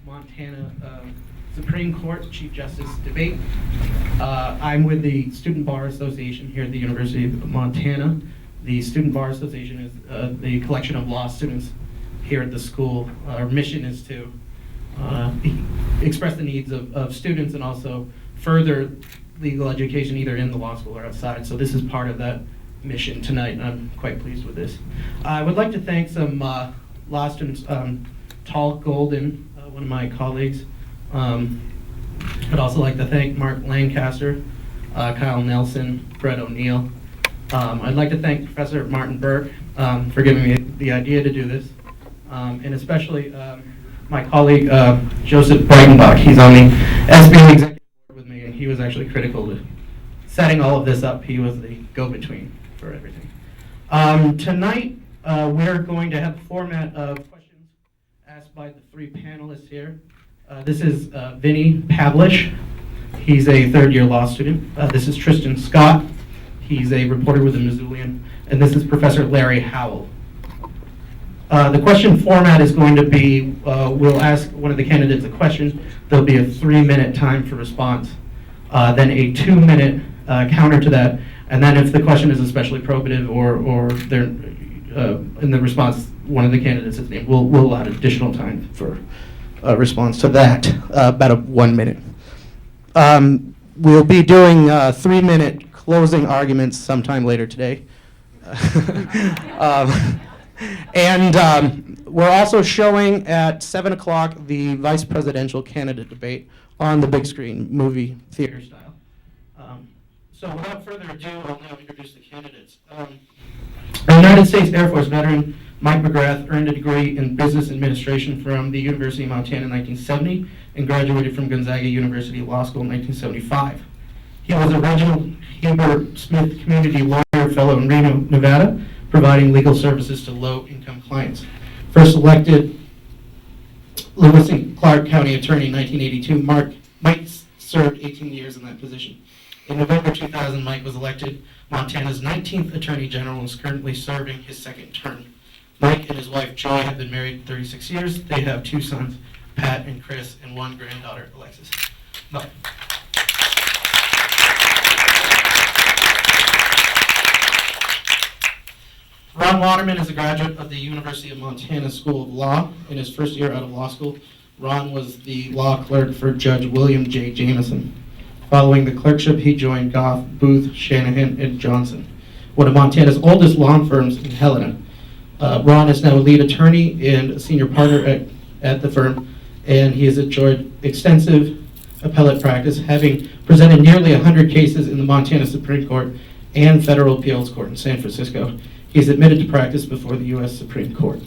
Montana Supreme Court Chief Justice debate. I'm with the Student Bar Association here at the University of Montana. The Student Bar Association is the collection of law students here at the school. Our mission is to express the needs of students and also further legal education either in the law school or outside. So this is part of that mission tonight, and I'm quite pleased with this. I would like to thank some law students, Tal Golden, one of my colleagues. I'd also like to thank Mark Lancaster, Kyle Nelson, Brett O'Neill. I'd like to thank Professor Martin Burke for giving me the idea to do this, and especially my colleague Joseph Breitenbach. He's on the SB executive board with me, and he was actually critical to setting all of this up. He was the go-between for everything. Tonight, we're going to have a format of questions asked by the three panelists here. This is Vinny Pavlish. He's a third-year law student. This is Tristan Scott. He's a reporter with the Missoulian. And this is Professor Larry Howell. The question format is going to be, we'll ask one of the candidates a question. There'll be a 3-minute time for response. Then a 2-minute counter to that. And then if the question is especially probative or they're in the response, one of the candidates is named, we'll allow additional time for response to that, about 1 minute. We'll be doing 3-minute closing arguments sometime later today. We're also showing at 7 o'clock the vice presidential candidate debate on the big screen, movie theater style. So without further ado, I'll now introduce the candidates. A United States Air Force veteran, Mike Mcgrath earned a degree in business administration from the University of Montana in 1970 and graduated from Gonzaga University Law School in 1975. He was a Reginald Heber Smith Community Lawyer Fellow in Reno, Nevada, providing legal services to low-income clients. First elected Lewis and Clark County Attorney in 1982, Mike served 18 years in that position. In November 2000, Mike was elected Montana's 19th Attorney General and is currently serving his second term. Mike and his wife Joy have been married 36 years. They have 2 sons, Pat and Chris, and 1 granddaughter, Alexis. Mike. Ron Waterman is a graduate of the University of Montana School of Law. In his first year out of law school, Ron was the law clerk for Judge William J. Jamison. Following the clerkship, he joined Goff, Booth, Shanahan, and Johnson, one of Montana's oldest law firms in Helena. Ron is now a lead attorney and a senior partner at the firm, and he has enjoyed extensive appellate practice, having presented nearly 100 cases in the Montana Supreme Court and Federal Appeals Court in San Francisco. He is admitted to practice before the U.S. Supreme Court.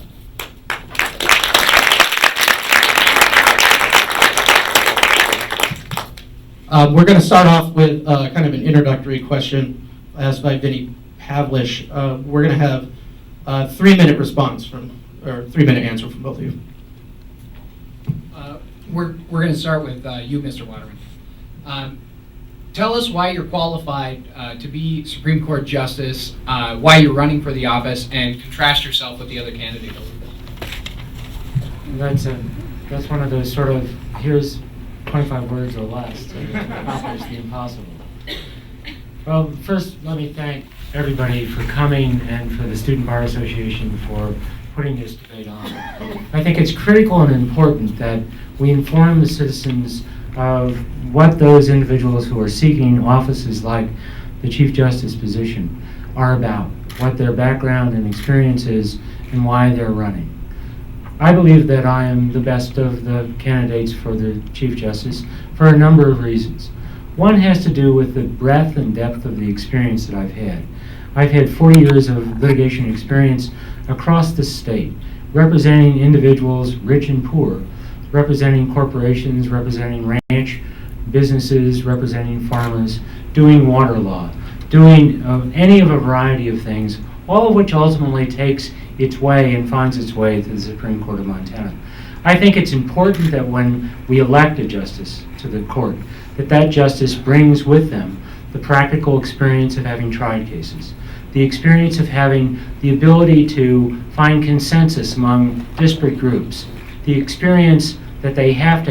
We're going to start off with kind of an introductory question asked by Vinny Pavlish. We're going to have a 3-minute response or 3-minute answer from both of you. We're going to start with you, Mr. Waterman. Tell us why you're qualified to be Supreme Court Justice, why you're running for the office, and contrast yourself with the other candidate a little bit. That's one of those sort of, here's 25 words or less to accomplish the impossible. Well, first, let me thank everybody for coming and for the Student Bar Association for putting this debate on. I think it's critical and important that we inform the citizens of what those individuals who are seeking offices like the Chief Justice position are about, what their background and experience is, and why they're running. I believe that I am the best of the candidates for the Chief Justice for a number of reasons. One has to do with the breadth and depth of the experience that I've had. I've had 40 years of litigation experience across the state, representing individuals, rich and poor, representing corporations, representing ranch businesses, representing farmers, doing water law, doing any of a variety of things, all of which ultimately takes its way and finds its way to the Supreme Court of Montana. I think it's important that when we elect a justice to the court, that justice brings with them the practical experience of having tried cases, the experience of having the ability to find consensus among disparate groups, the experience that they have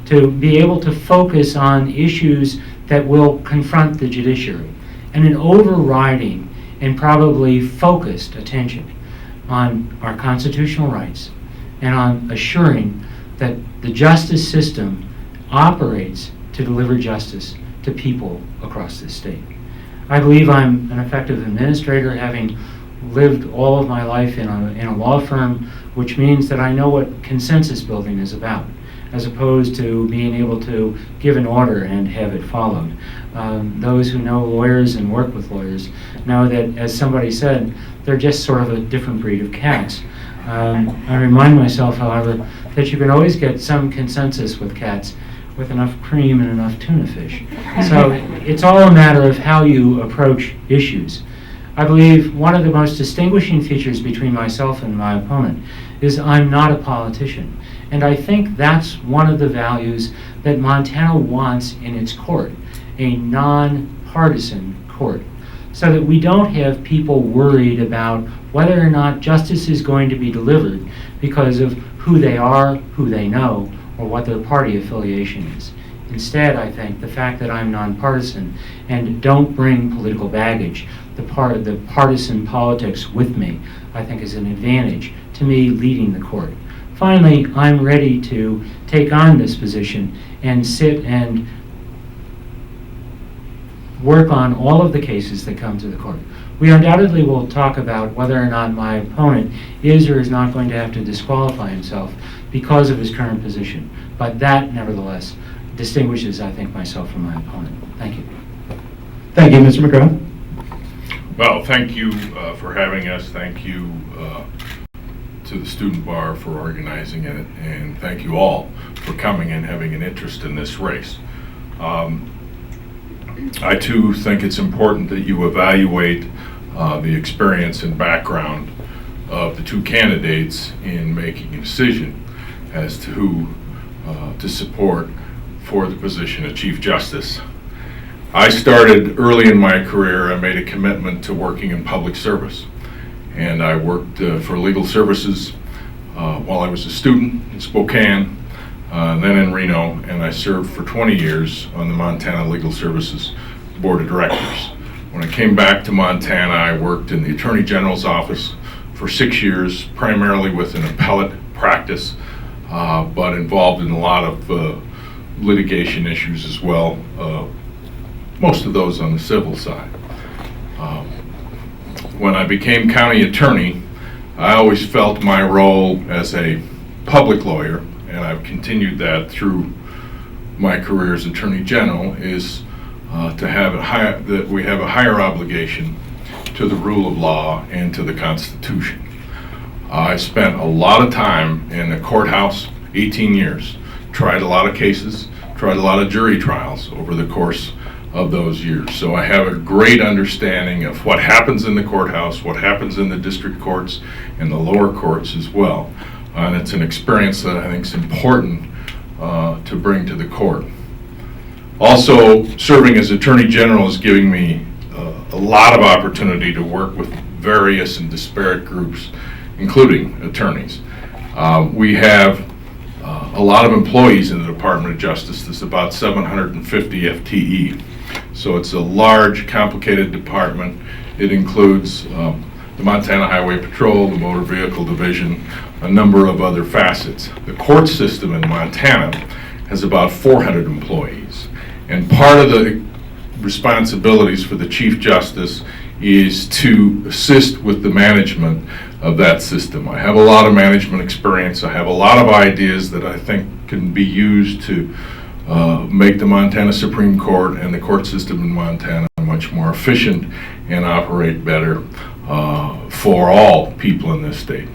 to be able to focus on issues that will confront the judiciary, and an overriding and probably focused attention on our constitutional rights and on assuring that the justice system operates to deliver justice to people across this state. I believe I'm an effective administrator, having lived all of my life in a law firm, which means that I know what consensus building is about, as opposed to being able to give an order and have it followed. Those who know lawyers and work with lawyers know that, as somebody said, they're just sort of a different breed of cats. I remind myself, however, that you can always get some consensus with cats with enough cream and enough tuna fish. So it's all a matter of how you approach issues. I believe one of the most distinguishing features between myself and my opponent is I'm not a politician. And I think that's one of the values that Montana wants in its court, a non-partisan court, so that we don't have people worried about whether or not justice is going to be delivered because of who they are, who they know, or what their party affiliation is. Instead, I think the fact that I'm nonpartisan and don't bring political baggage, the partisan politics with me, I think is an advantage to me leading the court. Finally, I'm ready to take on this position and sit and work on all of the cases that come to the court. We undoubtedly will talk about whether or not my opponent is or is not going to have to disqualify himself because of his current position. But that, nevertheless, distinguishes, I think, myself from my opponent. Thank you. Thank you, Mr. Mcgrath. Well, thank you for having us. Thank you to the student bar for organizing it, and thank you all for coming and having an interest in this race. I too think it's important that you evaluate the experience and background of the two candidates in making a decision as to who to support for the position of Chief Justice. I started early in my career. I made a commitment to working in public service, and I worked for legal services while I was a student in Spokane, then in Reno, and I served for 20 years on the Montana Legal Services Board of Directors. When I came back to Montana, I worked in the Attorney General's office for 6 years, primarily with an appellate practice, but involved in a lot of litigation issues as well, most of those on the civil side. When I became county attorney, I always felt my role as a public lawyer, and I've continued that through my career as Attorney General, is to have that we have a higher obligation to the rule of law and to the Constitution. I spent a lot of time in the courthouse, 18 years, tried a lot of cases, tried a lot of jury trials over the course of those years. So I have a great understanding of what happens in the courthouse, what happens in the district courts and the lower courts as well. And it's an experience that I think is important to bring to the court. Also, serving as Attorney General is giving me a lot of opportunity to work with various and disparate groups, including attorneys. We have a lot of employees in the Department of Justice. There's about 750 FTE. So it's a large, complicated department. It includes the Montana Highway Patrol, the Motor Vehicle Division, a number of other facets. The court system in Montana has about 400 employees. And part of the responsibilities for the Chief Justice is to assist with the management of that system. I have a lot of management experience. I have a lot of ideas that I think can be used to make the Montana Supreme Court and the court system in Montana much more efficient and operate better for all people in this state.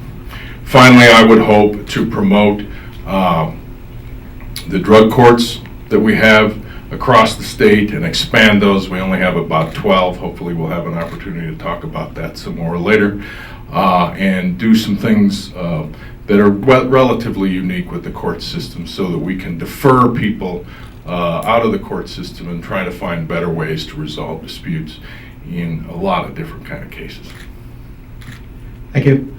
Finally, I would hope to promote the drug courts that we have across the state and expand those. We only have about 12. Hopefully we'll have an opportunity to talk about that some more later, and do some things that are relatively unique with the court system so that we can defer people out of the court system and try to find better ways to resolve disputes in a lot of different kind of cases. Thank you.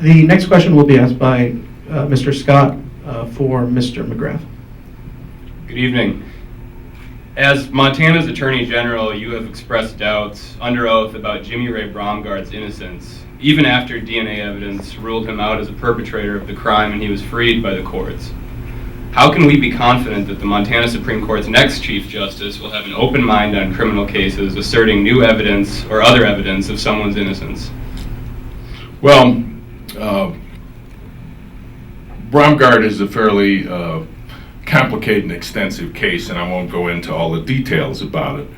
The next question will be asked by Mr. Scott for Mr. Mcgrath. Good evening. As Montana's Attorney General, you have expressed doubts under oath about Jimmy Ray Bromgard's innocence, even after DNA evidence ruled him out as a perpetrator of the crime and he was freed by the courts. How can we be confident that the Montana Supreme Court's next Chief Justice will have an open mind on criminal cases asserting new evidence or other evidence of someone's innocence? Well, Bromgard is a fairly complicated and extensive case, and I won't go into all the details about it.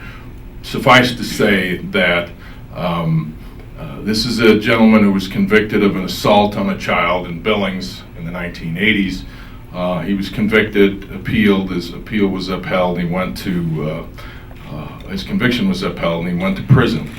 Suffice to say that this is a gentleman who was convicted of an assault on a child in Billings in the 1980s. He was convicted, appealed, his appeal was upheld, he went to, his conviction was upheld, and he went to prison.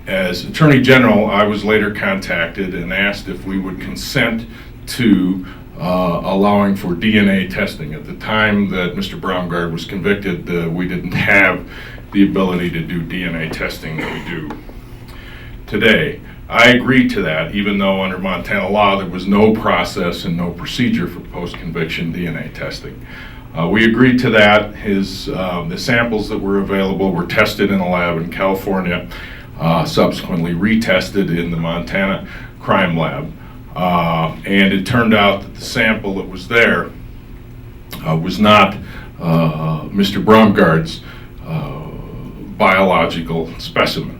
As Attorney General, I was later contacted and asked if we would consent to allowing for DNA testing. At the time that Mr. Bromgard was convicted, we didn't have the ability to do DNA testing that we do today. I agreed to that, even though under Montana law there was no process and no procedure for post-conviction DNA testing. We agreed to that. The samples that were available were tested in a lab in California, subsequently retested in the Montana crime lab. And it turned out that the sample that was there was not Mr. Bromgard's biological specimen,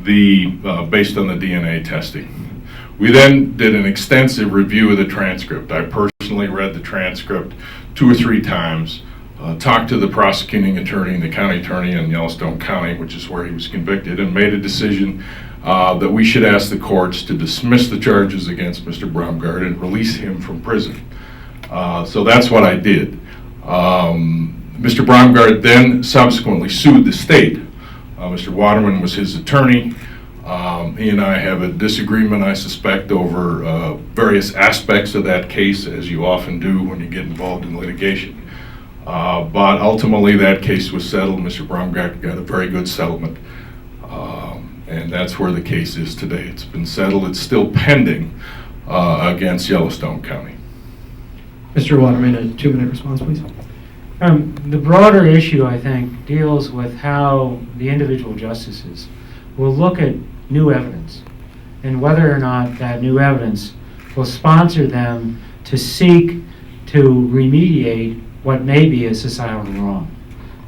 based on the DNA testing. We then did an extensive review of the transcript. I personally read the transcript 2 or 3 times, talked to the prosecuting attorney and the county attorney in Yellowstone County, which is where he was convicted, and made a decision that we should ask the courts to dismiss the charges against Mr. Bromgard and release him from prison. So that's what I did. Mr. Bromgard then subsequently sued the state. Mr. Waterman was his attorney. He and I have a disagreement, I suspect, over various aspects of that case, as you often do when you get involved in litigation. But ultimately that case was settled. Mr. Bromgard got a very good settlement. And that's where the case is today. It's been settled. It's still pending against Yellowstone County. Mr. Waterman, a 2-minute response, please. The broader issue, I think, deals with how the individual justices will look at new evidence and whether or not that new evidence will sponsor them to seek to remediate what may be a societal wrong.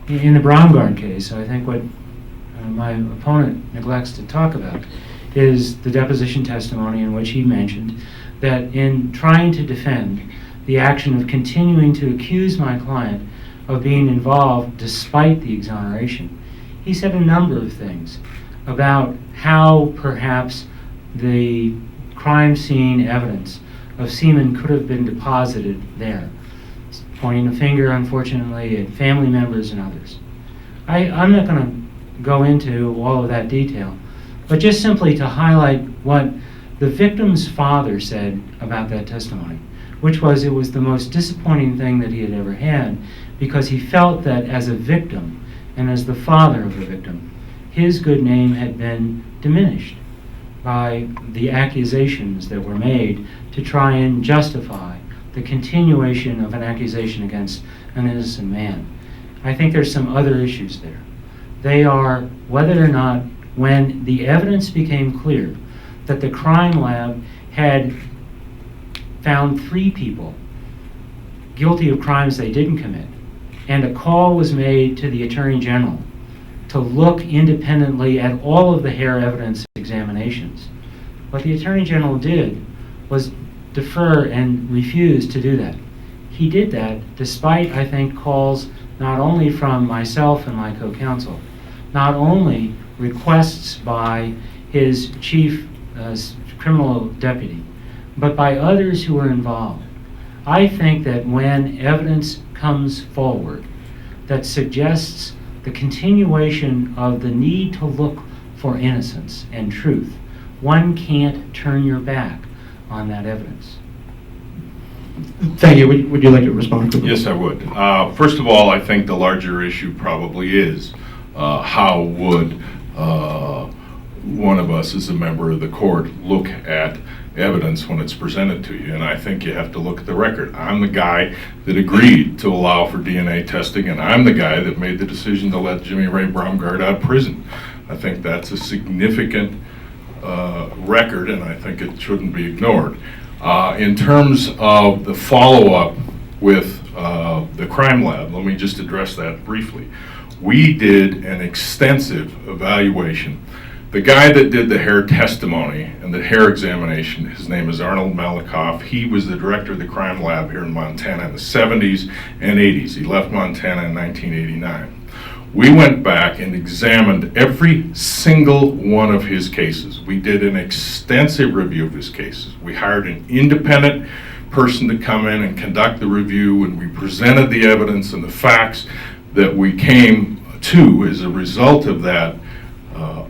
In the Bromgard case, I think what my opponent neglects to talk about is the deposition testimony in which he mentioned that in trying to defend the action of continuing to accuse my client of being involved despite the exoneration, he said a number of things about how perhaps the crime scene evidence of semen could have been deposited there, pointing a finger, unfortunately, at family members and others. I'm not going to go into all of that detail, but just simply to highlight what the victim's father said about that testimony, which was it was the most disappointing thing that he had ever had, because he felt that as a victim and as the father of the victim, his good name had been diminished by the accusations that were made to try and justify the continuation of an accusation against an innocent man. I think there's some other issues there. They are whether or not, when the evidence became clear that the crime lab had found 3 people guilty of crimes they didn't commit, and a call was made to the Attorney General to look independently at all of the hair evidence examinations. What the Attorney General did was defer and refuse to do that. He did that despite, I think, calls not only from myself and my co-counsel, not only requests by his chief criminal deputy, but by others who were involved. I think that when evidence comes forward that suggests the continuation of the need to look for innocence and truth, one can't turn your back on that evidence. Thank you. Would you like to respond quickly? Yes, I would. First of all, I think the larger issue probably is how would one of us as a member of the court look at evidence when it's presented to you, and I think you have to look at the record. I'm the guy that agreed to allow for DNA testing, and I'm the guy that made the decision to let Jimmy Ray Bromgard out of prison. I think that's a significant record, and I think it shouldn't be ignored. In terms of the follow-up with the crime lab, let me just address that briefly. We did an extensive evaluation. The guy that did the hair testimony and the hair examination, his name is Arnold Malikoff. He was the director of the crime lab here in Montana in the 70s and 80s. He left Montana in 1989. We went back and examined every single one of his cases. We did an extensive review of his cases. We hired an independent person to come in and conduct the review, and we presented the evidence and the facts that we came to as a result of that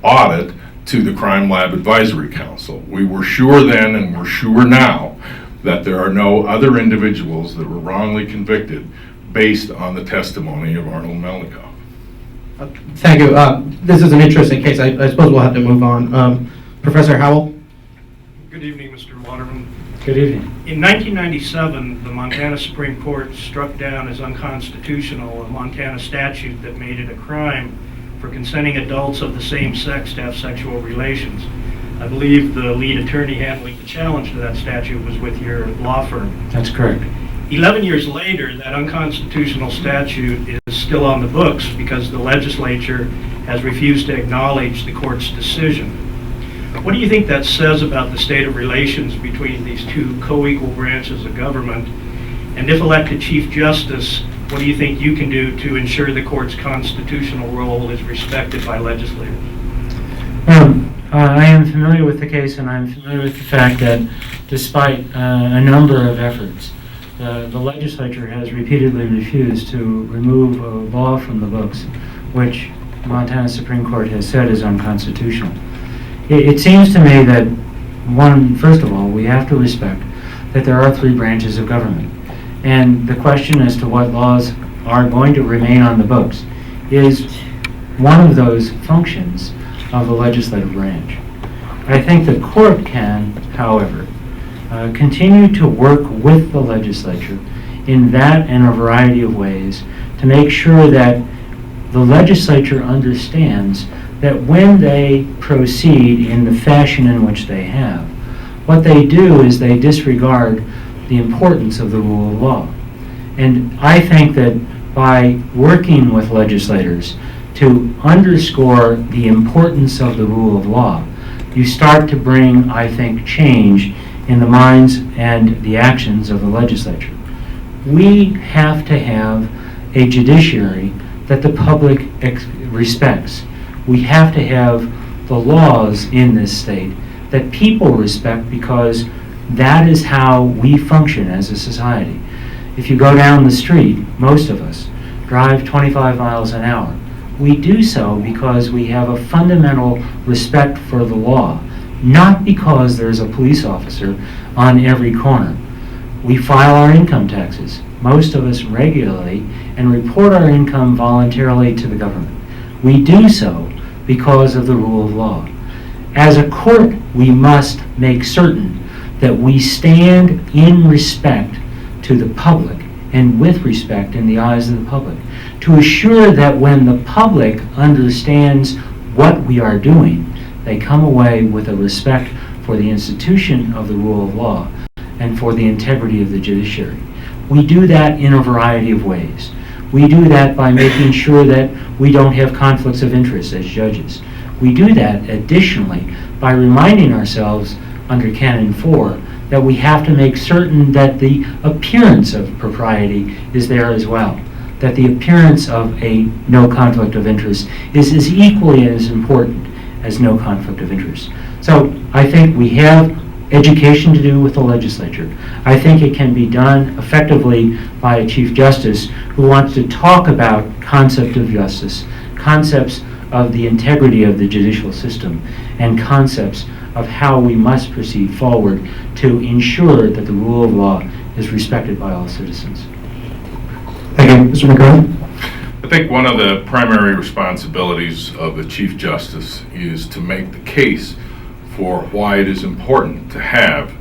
audit to the Crime Lab Advisory Council. We were sure then, and we're sure now, that there are no other individuals that were wrongly convicted based on the testimony of Arnold Malikoff. Thank you. This is an interesting case. I suppose we'll have to move on. Professor Howell? Good evening, Mr. Waterman. Good evening. In 1997, the Montana Supreme Court struck down as unconstitutional a Montana statute that made it a crime for consenting adults of the same sex to have sexual relations. I believe the lead attorney handling the challenge to that statute was with your law firm. That's correct. 11 years later, that unconstitutional statute is still on the books because the legislature has refused to acknowledge the court's decision. What do you think that says about the state of relations between these two co-equal branches of government? And if elected Chief Justice, what do you think you can do to ensure the court's constitutional role is respected by legislators? I am familiar with the case, and I'm familiar with the fact that despite a number of efforts, the legislature has repeatedly refused to remove a law from the books which the Montana Supreme Court has said is unconstitutional. It seems to me that, first of all, we have to respect that there are three branches of government. And the question as to what laws are going to remain on the books is one of those functions of the legislative branch. I think the court can, however, continue to work with the legislature in that and a variety of ways to make sure that the legislature understands that when they proceed in the fashion in which they have, what they do is they disregard the importance of the rule of law. And I think that by working with legislators to underscore the importance of the rule of law, you start to bring, I think, change in the minds and the actions of the legislature. We have to have a judiciary that the public respects. We have to have the laws in this state that people respect because that is how we function as a society. If you go down the street, most of us drive 25 miles an hour. We do so because we have a fundamental respect for the law, not because there's a police officer on every corner. We file our income taxes, most of us regularly, and report our income voluntarily to the government. We do so because of the rule of law. As a court, we must make certain that we stand in respect to the public and with respect in the eyes of the public, to assure that when the public understands what we are doing, they come away with a respect for the institution of the rule of law and for the integrity of the judiciary. We do that in a variety of ways. We do that by making sure that we don't have conflicts of interest as judges. We do that additionally by reminding ourselves under Canon 4 that we have to make certain that the appearance of propriety is there as well, that the appearance of a no conflict of interest is as equally as important as no conflict of interest. So I think we have education to do with the legislature. I think it can be done effectively by a Chief Justice who wants to talk about concept of justice, concepts of the integrity of the judicial system, and concepts of how we must proceed forward to ensure that the rule of law is respected by all citizens. Thank you. Mr. Mcgrath? I think one of the primary responsibilities of the Chief Justice is to make the case for why it is important to have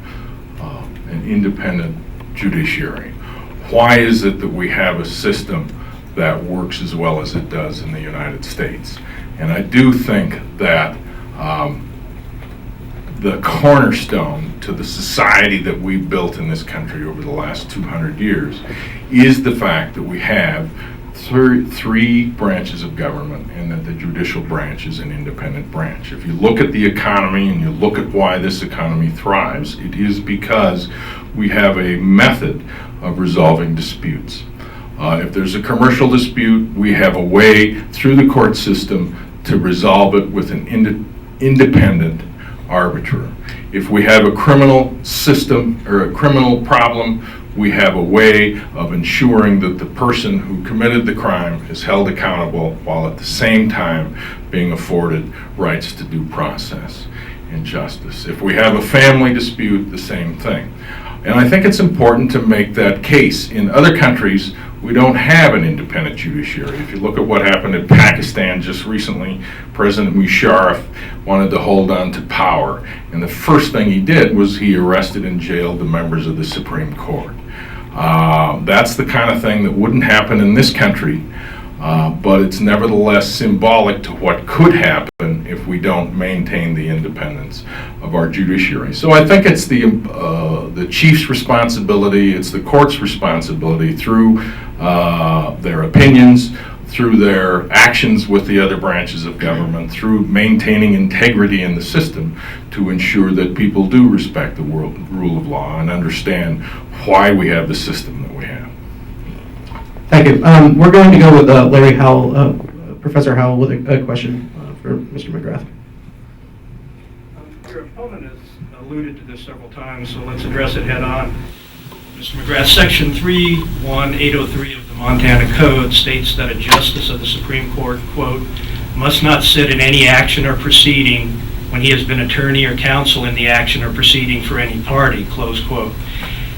an independent judiciary. Why is it that we have a system that works as well as it does in the United States? And I do think that the cornerstone to the society that we built in this country over the last 200 years is the fact that we have three branches of government, and that the judicial branch is an independent branch. If you look at the economy and you look at why this economy thrives, it is because we have a method of resolving disputes. If there's a commercial dispute, we have a way through the court system to resolve it with an independent arbiter. If we have a criminal system or a criminal problem, we have a way of ensuring that the person who committed the crime is held accountable while at the same time being afforded rights to due process and justice. If we have a family dispute, the same thing. And I think it's important to make that case. In other countries, we don't have an independent judiciary. If you look at what happened in Pakistan just recently, President Musharraf wanted to hold on to power. And the first thing he did was he arrested and jailed the members of the Supreme Court. That's the kind of thing that wouldn't happen in this country, but it's nevertheless symbolic to what could happen if we don't maintain the independence of our judiciary. So I think it's the chief's responsibility, it's the court's responsibility through their opinions, through their actions with the other branches of government, through maintaining integrity in the system to ensure that people do respect the rule of law and understand why we have the system that we have. Thank you. We're going to go with Larry Howell, Professor Howell, with a question for Mr. Mcgrath. Your opponent has alluded to this several times, so let's address it head on. Mr. Mcgrath, Section 31803 of the Montana Code states that a justice of the Supreme Court, quote, must not sit in any action or proceeding when he has been attorney or counsel in the action or proceeding for any party, close quote.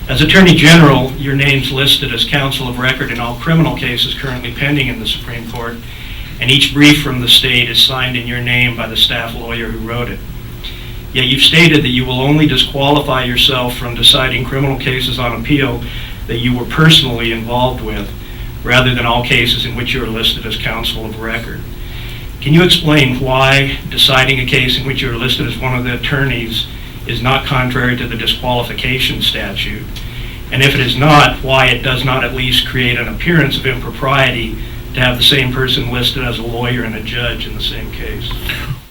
As Attorney General, your name's listed as counsel of record in all criminal cases currently pending in the Supreme Court, and each brief from the state is signed in your name by the staff lawyer who wrote it. Yet you've stated that you will only disqualify yourself from deciding criminal cases on appeal that you were personally involved with, rather than all cases in which you are listed as counsel of record. Can you explain why deciding a case in which you are listed as one of the attorneys is not contrary to the disqualification statute? And if it is not, why it does not at least create an appearance of impropriety to have the same person listed as a lawyer and a judge in the same case?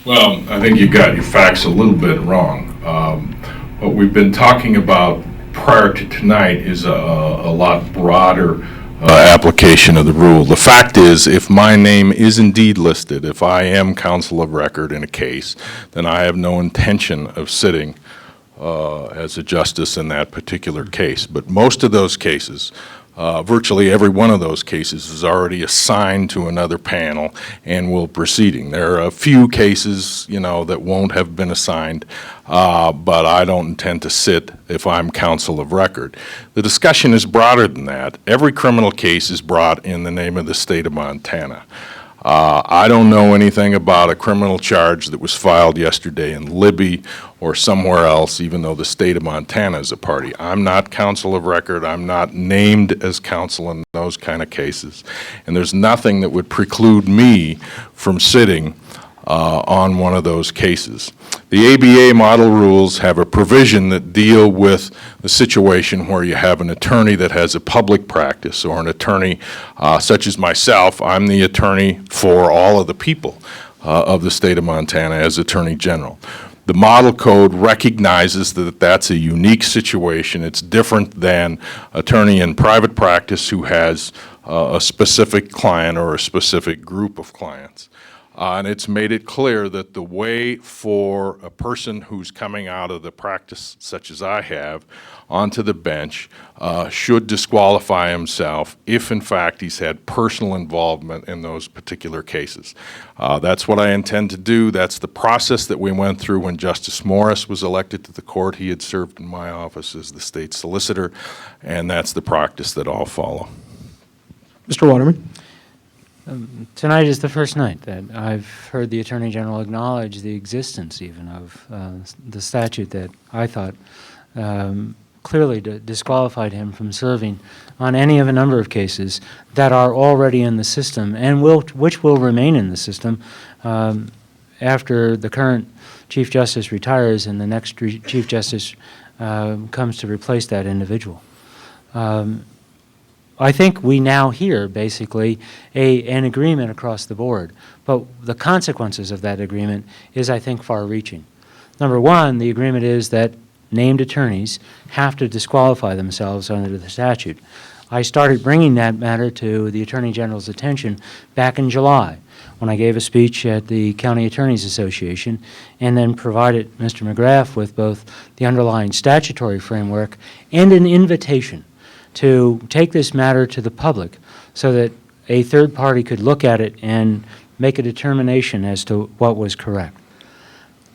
Well, I think you got your facts a little bit wrong. What we've been talking about prior to tonight is a lot broader application of the rule. The fact is, if my name is indeed listed, if I am counsel of record in a case, then I have no intention of sitting as a justice in that particular case. But most of those cases, virtually every one of those cases is already assigned to another panel and will proceeding. There are a few cases, that won't have been assigned, but I don't intend to sit if I'm counsel of record. The discussion is broader than that. Every criminal case is brought in the name of the state of Montana. I don't know anything about a criminal charge that was filed yesterday in Libby or somewhere else, even though the state of Montana is a party. I'm not counsel of record. I'm not named as counsel in those kind of cases. And there's nothing that would preclude me from sitting on one of those cases. The ABA model rules have a provision that deal with the situation where you have an attorney that has a public practice, or an attorney such as myself. I'm the attorney for all of the people of the state of Montana as Attorney General. The model code recognizes that that's a unique situation. It's different than attorney in private practice who has a specific client or a specific group of clients. And it's made it clear that the way for a person who's coming out of the practice, such as I have, onto the bench should disqualify himself if, in fact, he's had personal involvement in those particular cases. That's what I intend to do. That's the process that we went through when Justice Morris was elected to the court. He had served in my office as the state solicitor, and that's the practice that I'll follow. Mr. Waterman. Tonight is the first night that I've heard the Attorney General acknowledge the existence even of the statute that I thought clearly disqualified him from serving on any of a number of cases that are already in the system and which will remain in the system after the current Chief Justice retires and the next Chief Justice comes to replace that individual. I think we now hear basically an agreement across the board, but the consequences of that agreement is, I think, far-reaching. Number one, the agreement is that named attorneys have to disqualify themselves under the statute. I started bringing that matter to the Attorney General's attention back in July when I gave a speech at the County Attorneys Association and then provided Mr. Mcgrath with both the underlying statutory framework and an invitation to take this matter to the public so that a third party could look at it and make a determination as to what was correct.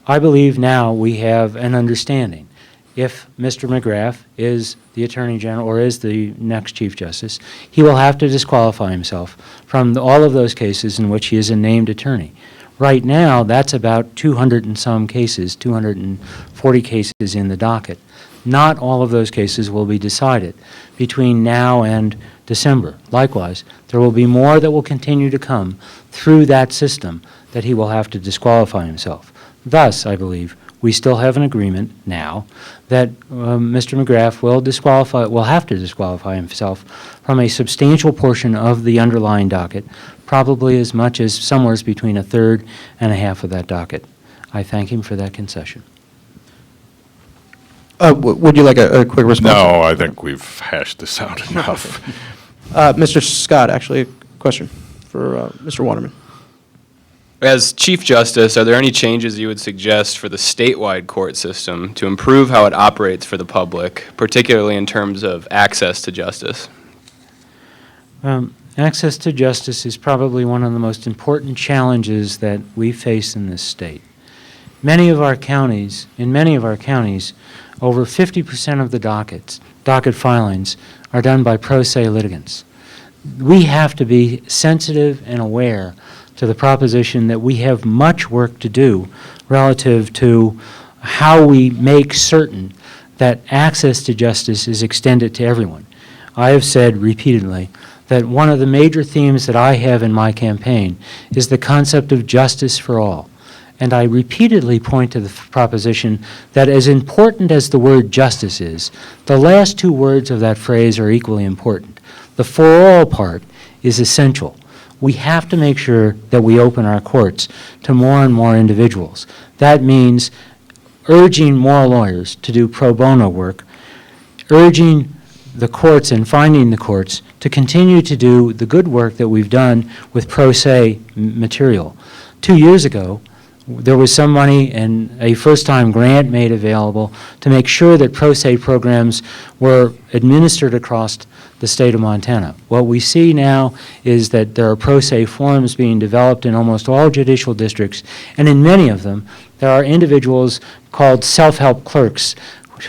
I believe now we have an understanding. If Mr. Mcgrath is the Attorney General or is the next Chief Justice, he will have to disqualify himself from all of those cases in which he is a named attorney. Right now, that's about 200 and some cases, 240 cases in the docket. Not all of those cases will be decided between now and December. Likewise, there will be more that will continue to come through that system that he will have to disqualify himself. Thus, I believe, we still have an agreement now that Mr. Mcgrath will have to disqualify himself from a substantial portion of the underlying docket, probably as much as somewhere between a third and a half of that docket. I thank him for that concession. Would you like a quick response? No, I think we've hashed this out enough. Mr. Scott, actually, a question for Mr. Waterman. As Chief Justice, are there any changes you would suggest for the statewide court system to improve how it operates for the public, particularly in terms of access to justice? Access to justice is probably one of the most important challenges that we face in this state. In many of our counties, over 50% of the docket filings are done by pro se litigants. We have to be sensitive and aware to the proposition that we have much work to do relative to how we make certain that access to justice is extended to everyone. I have said repeatedly that one of the major themes that I have in my campaign is the concept of justice for all. And I repeatedly point to the proposition that as important as the word justice is, the last two words of that phrase are equally important. The for all part is essential. We have to make sure that we open our courts to more and more individuals. That means urging more lawyers to do pro bono work, urging the courts and finding the courts to continue to do the good work that we've done with pro se material. 2 years ago, there was some money and a first-time grant made available to make sure that pro se programs were administered across the state of Montana. What we see now is that there are pro se forums being developed in almost all judicial districts, and in many of them, there are individuals called self-help clerks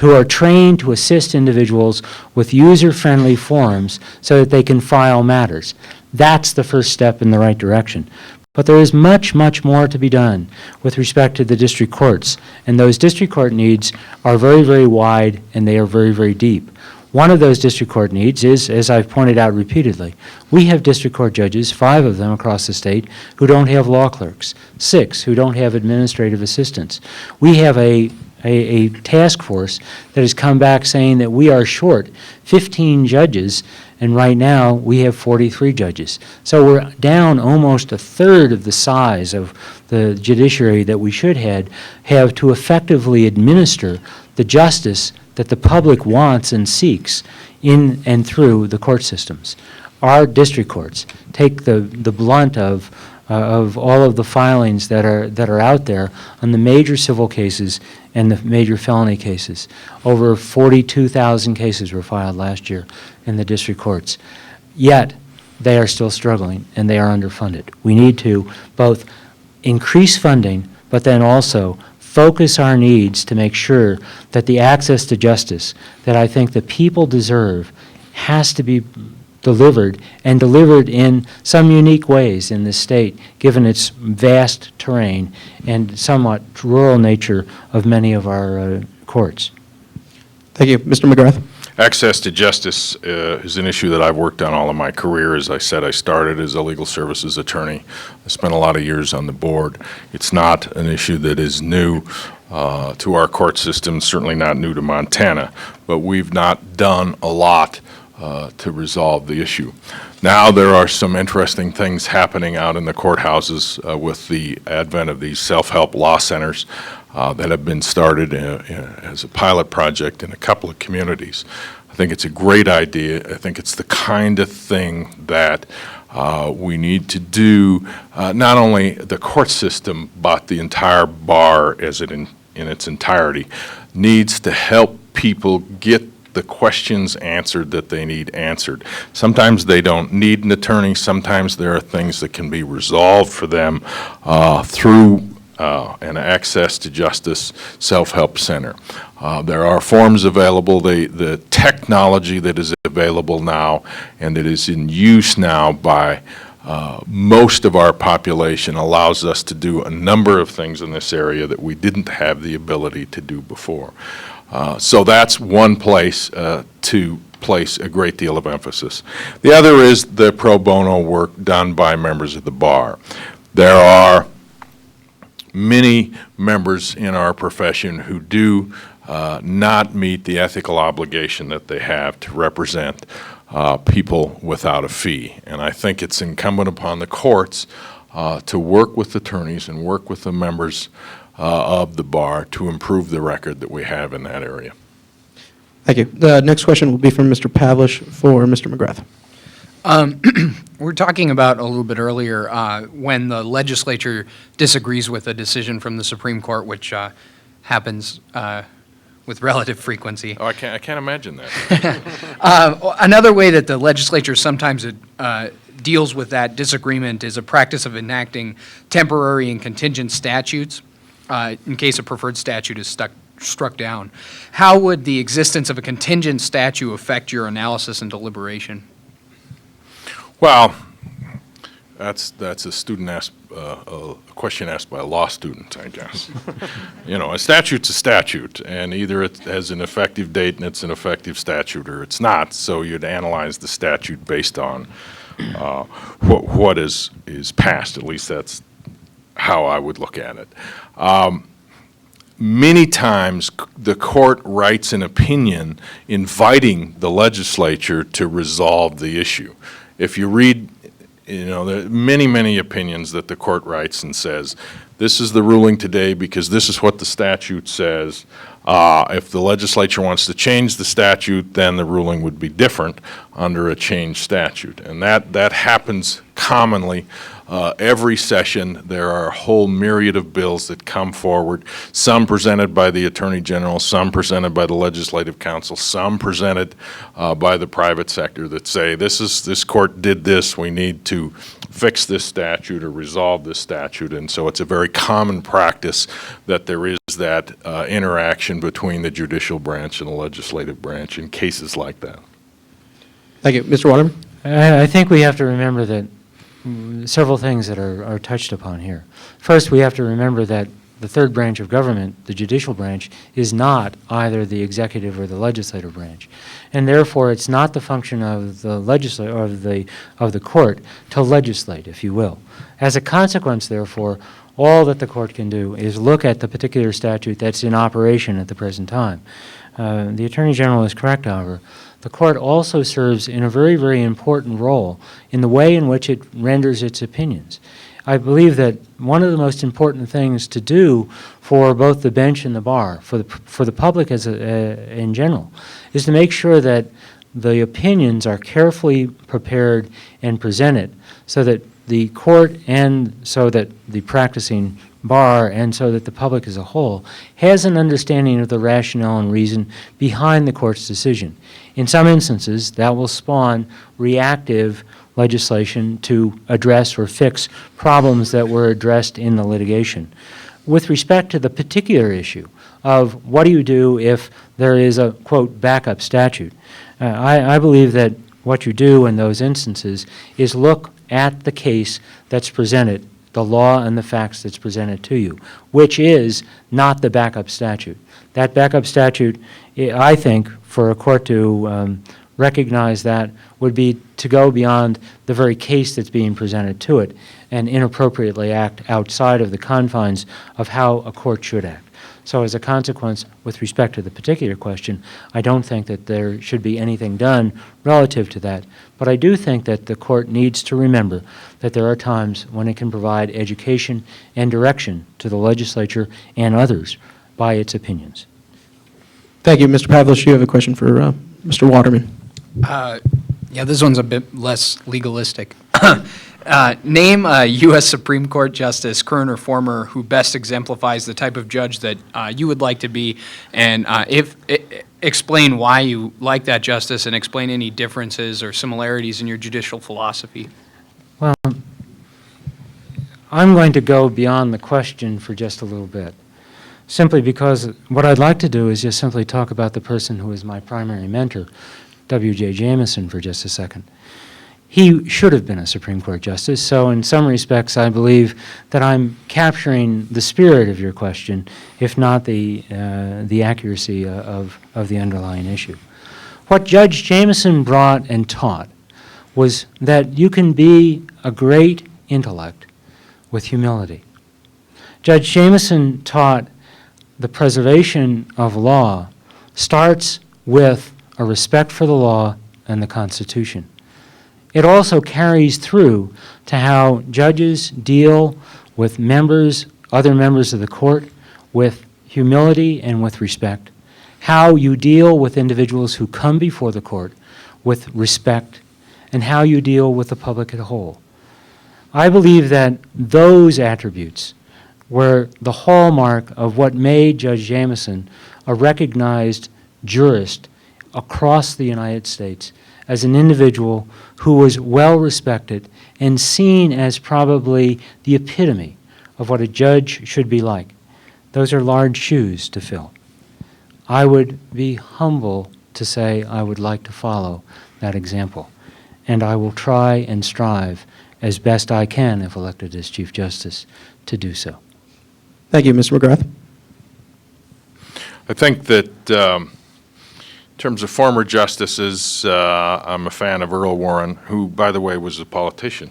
who are trained to assist individuals with user-friendly forums so that they can file matters. That's the first step in the right direction. But there is much, much more to be done with respect to the district courts, and those district court needs are very, very wide and they are very, very deep. One of those district court needs is, as I've pointed out repeatedly, we have district court judges, 5 of them across the state, who don't have law clerks, 6 who don't have administrative assistants. We have a task force that has come back saying that we are short 15 judges, and right now we have 43 judges. So we're down almost a third of the size of the judiciary that we should have to effectively administer the justice that the public wants and seeks in and through the court systems. Our district courts take the blunt of all of the filings that are out there on the major civil cases and the major felony cases. Over 42,000 cases were filed last year in the district courts. Yet, they are still struggling and they are underfunded. We need to both increase funding, but then also focus our needs to make sure that the access to justice that I think the people deserve has to be delivered, and delivered in some unique ways in this state, given its vast terrain and somewhat rural nature of many of our courts. Thank you. Mr. McGrath? Access to justice is an issue that I've worked on all of my career. As I said, I started as a legal services attorney. I spent a lot of years on the board. It's not an issue that is new to our court system, certainly not new to Montana, but we've not done a lot to resolve the issue. Now there are some interesting things happening out in the courthouses with the advent of these self-help law centers that have been started as a pilot project in a couple of communities. I think it's a great idea. I think it's the kind of thing that we need to do, not only the court system, but the entire bar as it in its entirety needs to help people get the questions answered that they need answered. Sometimes they don't need an attorney. Sometimes there are things that can be resolved for them through an access to justice self-help center. There are forms available. The technology that is available now and that is in use now by most of our population allows us to do a number of things in this area that we didn't have the ability to do before. So that's one place to place a great deal of emphasis. The other is the pro bono work done by members of the bar. There are many members in our profession who do not meet the ethical obligation that they have to represent people without a fee. And I think it's incumbent upon the courts to work with attorneys and work with the members of the bar to improve the record that we have in that area. Thank you. The next question will be from Mr. Pavlish for Mr. McGrath. We were talking about a little bit earlier when the legislature disagrees with a decision from the Supreme Court, which happens with relative frequency. Oh, I can't imagine that. Another way that the legislature sometimes deals with that disagreement is a practice of enacting temporary and contingent statutes in case a preferred statute is struck down. How would the existence of a contingent statute affect your analysis and deliberation? Well, that's a student a question asked by a law student, I guess. You know, a statute's a statute, and either it has an effective date and it's an effective statute, or it's not. So you'd analyze the statute based on what is passed. At least that's how I would look at it. Many times the court writes an opinion inviting the legislature to resolve the issue. If you read, you know, there are many, many opinions that the court writes and says, this is the ruling today because this is what the statute says. If the legislature wants to change the statute, then the ruling would be different under a changed statute. And that happens commonly. Every session, there are a whole myriad of bills that come forward, some presented by the Attorney General, some presented by the Legislative Council, some presented by the private sector that say, this court did this, we need to fix this statute or resolve this statute. And so it's a very common practice that there is that interaction between the judicial branch and the legislative branch in cases like that. Thank you. Mr. Waterman? I think we have to remember that several things that are touched upon here. First, we have to remember that the third branch of government, the judicial branch, is not either the executive or the legislative branch, and therefore it's not the function of the legislature or of the court to legislate, if you will. As a consequence, therefore, all that the court can do is look at the particular statute that's in operation at the present time. The Attorney General is correct, however. The court also serves in a very, very important role in the way in which it renders its opinions. I believe that one of the most important things to do for both the bench and the bar, for the public in general, is to make sure that the opinions are carefully prepared and presented so that the court and so that the practicing bar and so that the public as a whole has an understanding of the rationale and reason behind the court's decision. In some instances, that will spawn reactive legislation to address or fix problems that were addressed in the litigation. With respect to the particular issue of what do you do if there is a, quote, backup statute, I believe that what you do in those instances is look at the case that's presented, the law and the facts that's presented to you, which is not the backup statute. That backup statute, I think, for a court to recognize that would be to go beyond the very case that's being presented to it and inappropriately act outside of the confines of how a court should act. So as a consequence, with respect to the particular question, I don't think that there should be anything done relative to that. But I do think that the court needs to remember that there are times when it can provide education and direction to the legislature and others by its opinions. Thank you. Mr. Pavlich, you have a question for Mr. Waterman. Yeah, this one's a bit less legalistic. Name a U.S. Supreme Court justice, current or former, who best exemplifies the type of judge that you would like to be, and explain why you like that justice, and explain any differences or similarities in your judicial philosophy. Well, I'm going to go beyond the question for just a little bit, simply because what I'd like to do is just simply talk about the person who is my primary mentor, W.J. Jameson, for just a second. He should have been a Supreme Court justice, so in some respects I believe that I'm capturing the spirit of your question, if not the accuracy of the underlying issue. What Judge Jameson brought and taught was that you can be a great intellect with humility. Judge Jameson taught the preservation of law starts with a respect for the law and the Constitution. It also carries through to how judges deal with other members of the court, with humility and with respect, how you deal with individuals who come before the court with respect, and how you deal with the public as a whole. I believe that those attributes were the hallmark of what made Judge Jameson a recognized jurist across the United States as an individual who was well respected and seen as probably the epitome of what a judge should be like. Those are large shoes to fill. I would be humble to say I would like to follow that example, and I will try and strive as best I can, if elected as Chief Justice, to do so. Thank you, Mr. Mcgrath. I think that in terms of former justices, I'm a fan of Earl Warren, who, by the way, was a politician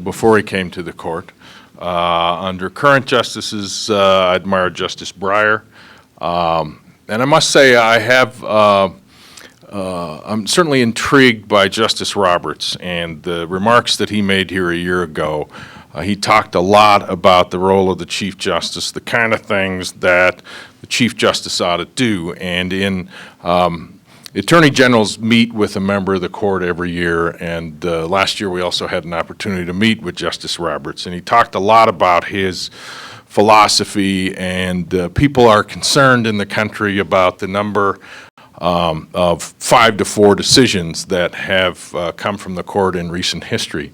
before he came to the court. Under current justices, I admire Justice Breyer. And I must say I'm certainly intrigued by Justice Roberts and the remarks that he made here a year ago. He talked a lot about the role of the Chief Justice, the kind of things that the Chief Justice ought to do. And in Attorney Generals meet with a member of the court every year, and last year we also had an opportunity to meet with Justice Roberts, and he talked a lot about his philosophy, and people are concerned in the country about the number of 5-4 decisions that have come from the court in recent history.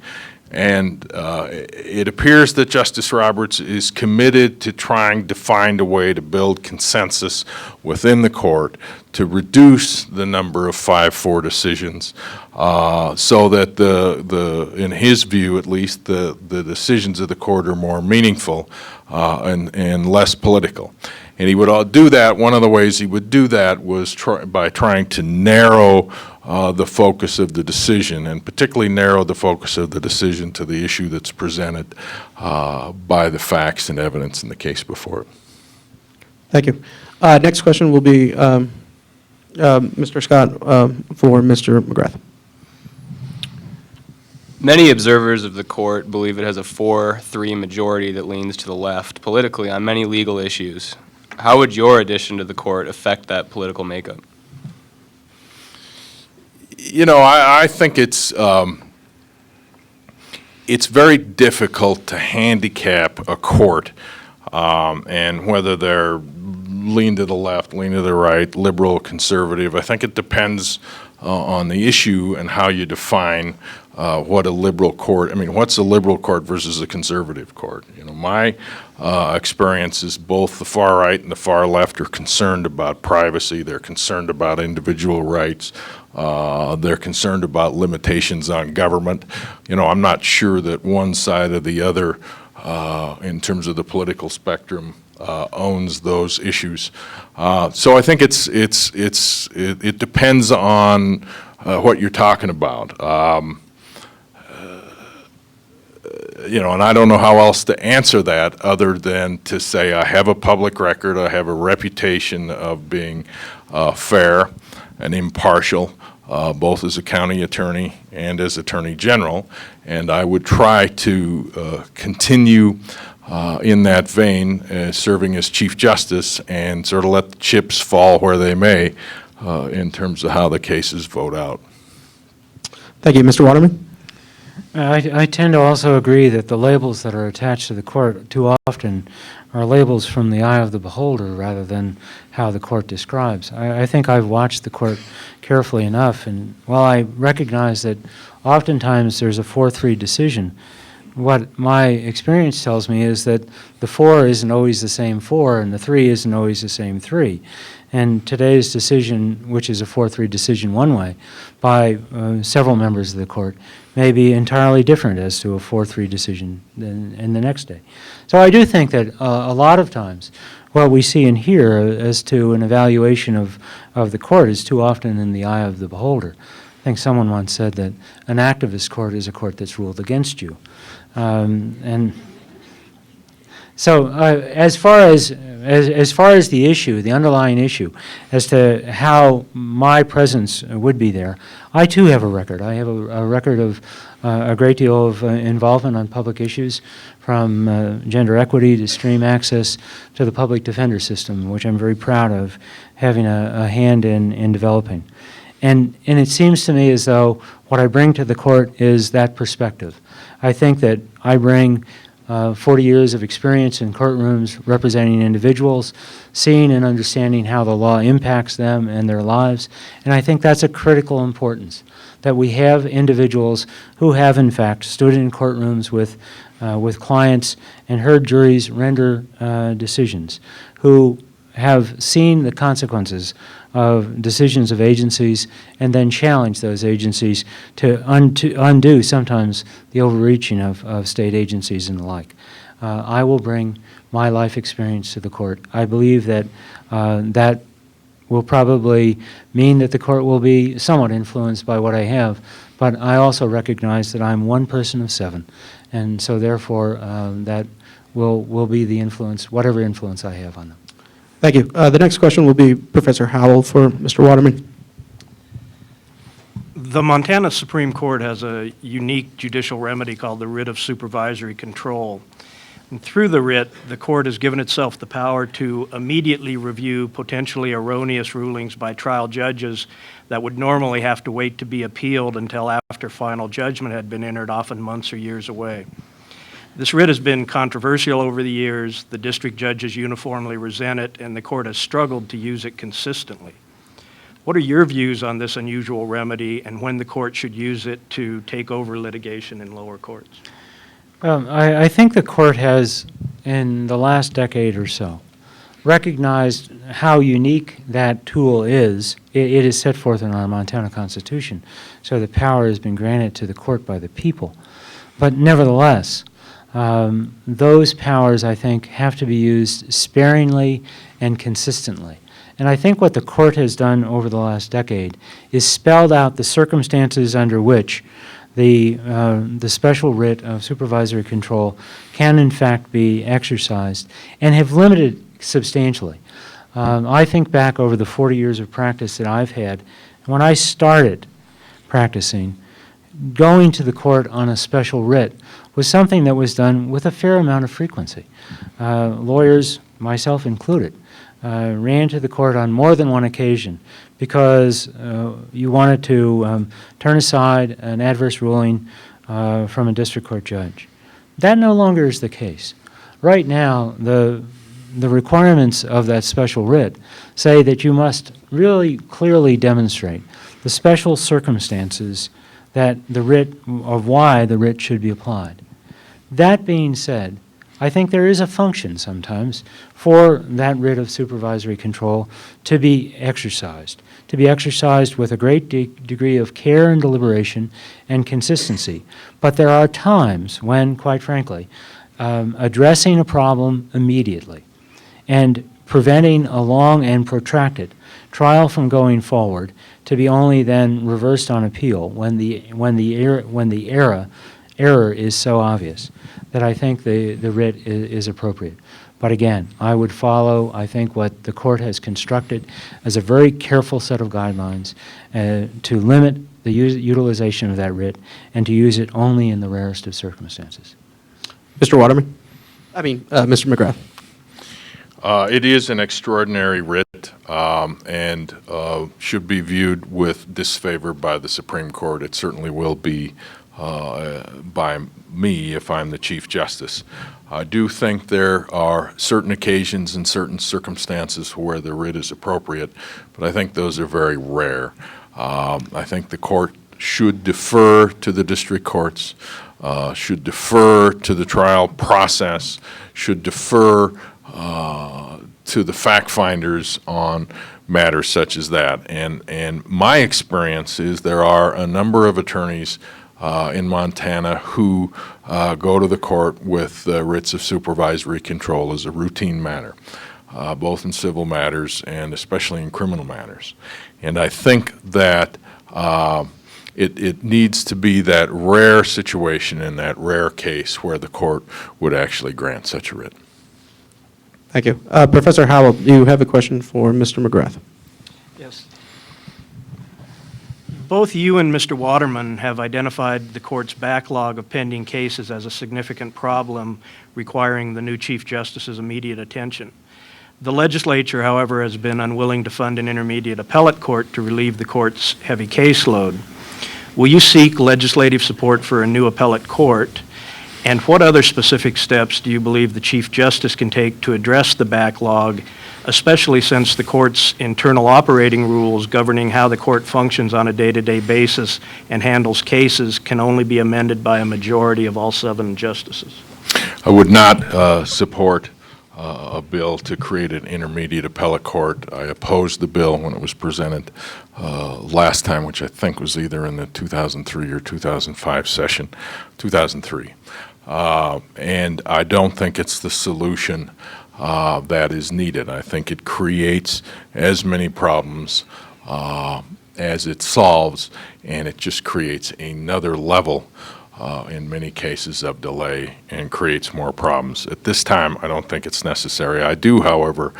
And it appears that Justice Roberts is committed to trying to find a way to build consensus within the court to reduce the number of 5-4 decisions so that in his view at least, the decisions of the court are more meaningful and less political. And he would do that. One of the ways he would do that was by trying to narrow the focus of the decision, and particularly narrow the focus of the decision to the issue that's presented by the facts and evidence in the case before it. Thank you. Next question will be Mr. Scott for Mr. Mcgrath. Many observers of the court believe it has a 4-3 majority that leans to the left politically on many legal issues. How would your addition to the court affect that political makeup? You know, I think it's very difficult to handicap a court and whether they're lean to the left, lean to the right, liberal, conservative. I think it depends on the issue and how you define what a liberal court, what's a liberal court versus a conservative court. You know, my experience is both the far right and the far left are concerned about privacy, they're concerned about individual rights, They're concerned about limitations on government. You know, I'm not sure that one side or the other, in terms of the political spectrum, owns those issues. So I think it depends on what you're talking about. You know, and I don't know how else to answer that other than to say I have a public record, I have a reputation of being fair and impartial, both as a county attorney and as Attorney General, and I would try to continue in that vein, serving as Chief Justice, and sort of let the chips fall where they may in terms of how the cases vote out. Thank you. Mr. Waterman? I tend to also agree that the labels that are attached to the court too often are labels from the eye of the beholder rather than how the court describes. I think I've watched the court carefully enough, and while I recognize that oftentimes there's a 4-3 decision, what my experience tells me is that the 4 isn't always the same 4 and the 3 isn't always the same 3. And today's decision, which is a 4-3 decision one way, by several members of the court, may be entirely different as to a 4-3 decision in the next day. So I do think that a lot of times what we see and hear as to an evaluation of the court is too often in the eye of the beholder. I think someone once said that an activist court is a court that's ruled against you. And so as far as the issue, the underlying issue, as to how my presence would be there, I too have a record. I have a record of a great deal of involvement on public issues, from gender equity to stream access to the public defender system, which I'm very proud of having a hand in developing. And it seems to me as though what I bring to the court is that perspective. I think that I bring 40 years of experience in courtrooms representing individuals, seeing and understanding how the law impacts them and their lives, and I think that's a critical importance, that we have individuals who have in fact stood in courtrooms with clients and heard juries render decisions, who have seen the consequences of decisions of agencies and then challenge those agencies to undo sometimes the overreaching of state agencies and the like. I will bring my life experience to the court. I believe that that will probably mean that the court will be somewhat influenced by what I have, but I also recognize that I'm one person of 7, and so therefore that will be the influence, whatever influence I have on them. Thank you. The next question will be Professor Howell for Mr. Waterman. The Montana Supreme Court has a unique judicial remedy called the writ of supervisory control. And through the writ, the court has given itself the power to immediately review potentially erroneous rulings by trial judges that would normally have to wait to be appealed until after final judgment had been entered, often months or years away. This writ has been controversial over the years. The district judges uniformly resent it, and the court has struggled to use it consistently. What are your views on this unusual remedy and when the court should use it to take over litigation in lower courts? Well, I think the court has, in the last decade or so, recognized how unique that tool is. It is set forth in our Montana Constitution, so the power has been granted to the court by the people. But nevertheless, those powers, I think, have to be used sparingly and consistently. And I think what the court has done over the last decade is spelled out the circumstances under which the special writ of supervisory control can in fact be exercised, and have limited substantially. I think back over the 40 years of practice that I've had. When I started practicing, going to the court on a special writ was something that was done with a fair amount of frequency. Lawyers, myself included, ran to the court on more than one occasion because you wanted to turn aside an adverse ruling from a district court judge. That no longer is the case. Right now, the requirements of that special writ say that you must really clearly demonstrate the special circumstances that the writ, of why the writ should be applied. That being said, I think there is a function sometimes for that writ of supervisory control to be exercised with a great degree of care and deliberation and consistency. But there are times when, quite frankly, addressing a problem immediately and preventing a long and protracted trial from going forward to be only then reversed on appeal when the error is so obvious that I think the writ is appropriate. But again, I would follow, I think, what the court has constructed as a very careful set of guidelines to limit the utilization of that writ and to use it only in the rarest of circumstances. Mr. Waterman? Mr. McGrath. It is an extraordinary writ and should be viewed with disfavor by the Supreme Court. It certainly will be by me if I'm the Chief Justice. I do think there are certain occasions and certain circumstances where the writ is appropriate, but I think those are very rare. I think the court should defer to the district courts, should defer to the trial process, should defer to the fact finders on matters such as that. And my experience is there are a number of attorneys in Montana who go to the court with writs of supervisory control as a routine matter, both in civil matters and especially in criminal matters. And I think that it needs to be that rare situation in that rare case where the court would actually grant such a writ. Thank you. Professor Howell, do you have a question for Mr. McGrath? Yes. Both you and Mr. Waterman have identified the court's backlog of pending cases as a significant problem requiring the new Chief Justice's immediate attention. The legislature, however, has been unwilling to fund an intermediate appellate court to relieve the court's heavy caseload. Will you seek legislative support for a new appellate court? And what other specific steps do you believe the Chief Justice can take to address the backlog, especially since the court's internal operating rules governing how the court functions on a day-to-day basis and handles cases can only be amended by a majority of all 7 justices? I would not support a bill to create an intermediate appellate court. I opposed the bill when it was presented last time, which I think was either in the 2003 or 2005 session, 2003. And I don't think it's the solution that is needed. I think it creates as many problems as it solves, and it just creates another level in many cases of delay and creates more problems. At this time, I don't think it's necessary. I do, however,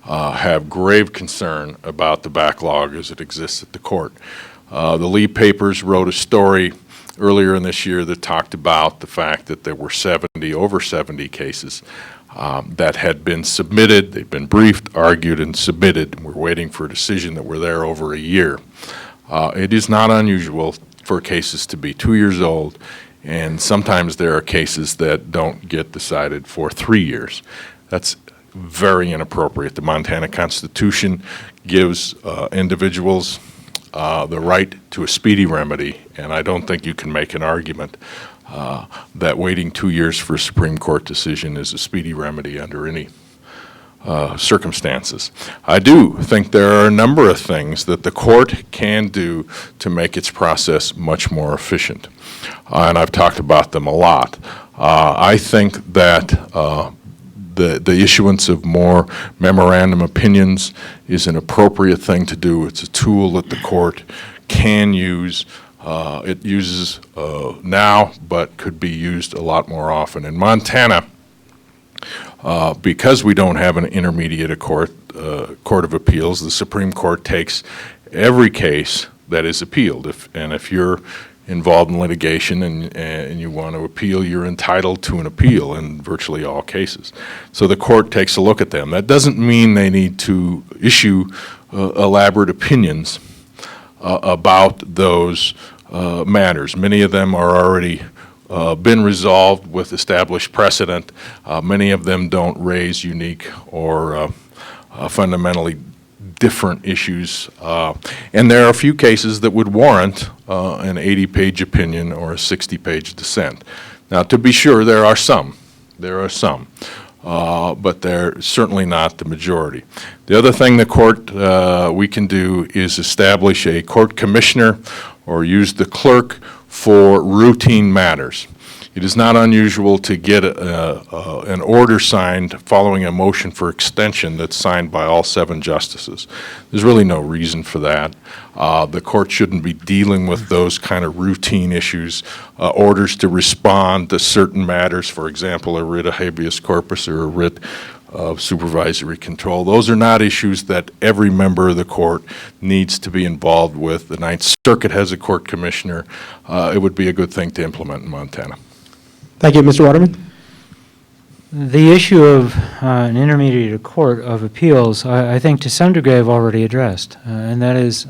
have grave concern about the backlog as it exists at the court. The Lee papers wrote a story earlier in this year that talked about the fact that there were over 70 cases that had been submitted. They've been briefed, argued, and submitted. We're waiting for a decision that were there over a year. It is not unusual for cases to be 2 years old, and sometimes there are cases that don't get decided for 3 years. That's very inappropriate. The Montana Constitution gives individuals the right to a speedy remedy, and I don't think you can make an argument that waiting 2 years for a Supreme Court decision is a speedy remedy under any circumstances. I do think there are a number of things that the court can do to make its process much more efficient, and I've talked about them a lot. I think that the issuance of more memorandum opinions is an appropriate thing to do. It's a tool that the court can use. It uses now, but could be used a lot more often. In Montana, because we don't have an intermediate court of appeals, the Supreme Court takes every case that is appealed. If you're involved in litigation and you want to appeal, you're entitled to an appeal in virtually all cases. So the court takes a look at them. That doesn't mean they need to issue elaborate opinions about those matters. Many of them are already been resolved with established precedent. Many of them don't raise unique or fundamentally different issues, and there are a few cases that would warrant an 80-page opinion or a 60-page dissent. Now, to be sure, there are some, There are some, but they're certainly not the majority. The other thing the court, we can do is establish a court commissioner or use the clerk for routine matters. It is not unusual to get an order signed following a motion for extension that's signed by all 7 justices. There's really no reason for that. The court shouldn't be dealing with those kind of routine issues, orders to respond to certain matters, for example, a writ of habeas corpus or a writ of supervisory control. Those are not issues that every member of the court needs to be involved with. The Ninth Circuit has a court commissioner. It would be a good thing to implement in Montana. Thank you. Mr. Waterman? The issue of an intermediate court of appeals, I think to some degree I've already addressed, and that is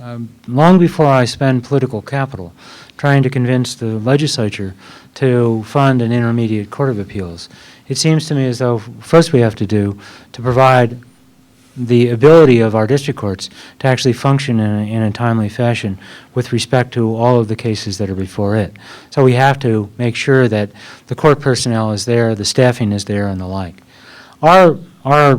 long before I spend political capital trying to convince the legislature to fund an intermediate court of appeals, it seems to me as though first we have to provide the ability of our district courts to actually function in a timely fashion with respect to all of the cases that are before it. So we have to make sure that the court personnel is there, the staffing is there, and the like. Our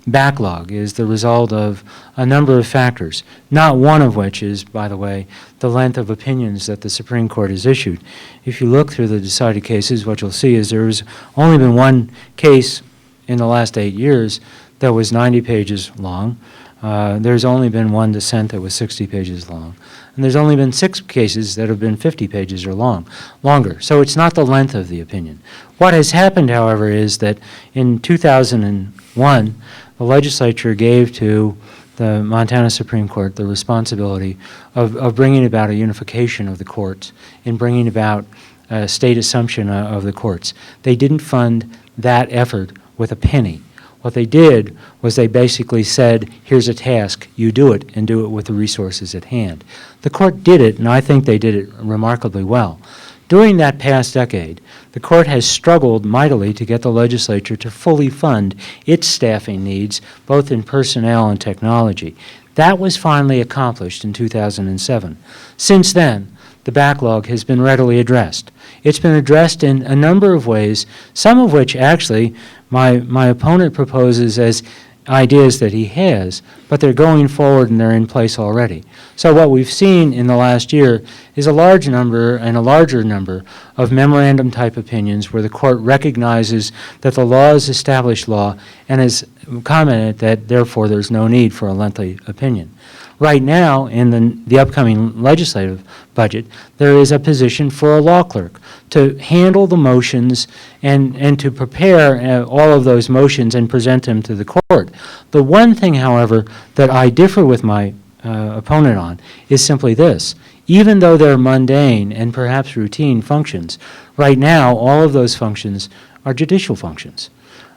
backlog is the result of a number of factors, not one of which is, by the way, the length of opinions that the Supreme Court has issued. If you look through the decided cases, what you'll see is there's only been one case in the last 8 years that was 90 pages long. There's only been one dissent that was 60 pages long. And there's only been 6 cases that have been 50 pages or longer. So it's not the length of the opinion. What has happened, however, is that in 2001, the legislature gave to the Montana Supreme Court the responsibility of bringing about a unification of the courts and bringing about a state assumption of the courts. They didn't fund that effort with a penny. What they did was they basically said, here's a task, you do it, and do it with the resources at hand. The court did it, and I think they did it remarkably well. During that past decade, the court has struggled mightily to get the legislature to fully fund its staffing needs, both in personnel and technology. That was finally accomplished in 2007. Since then, the backlog has been readily addressed. It's been addressed in a number of ways, some of which actually my opponent proposes as ideas that he has, but they're going forward and they're in place already. So what we've seen in the last year is a large number and a larger number of memorandum-type opinions where the court recognizes that the law is established law and has commented that, therefore, there's no need for a lengthy opinion. Right now, in the upcoming legislative budget, there is a position for a law clerk to handle the motions and to prepare all of those motions and present them to the court. The one thing, however, that I differ with my opponent on is simply this. Even though they're mundane and perhaps routine functions, right now all of those functions are judicial functions.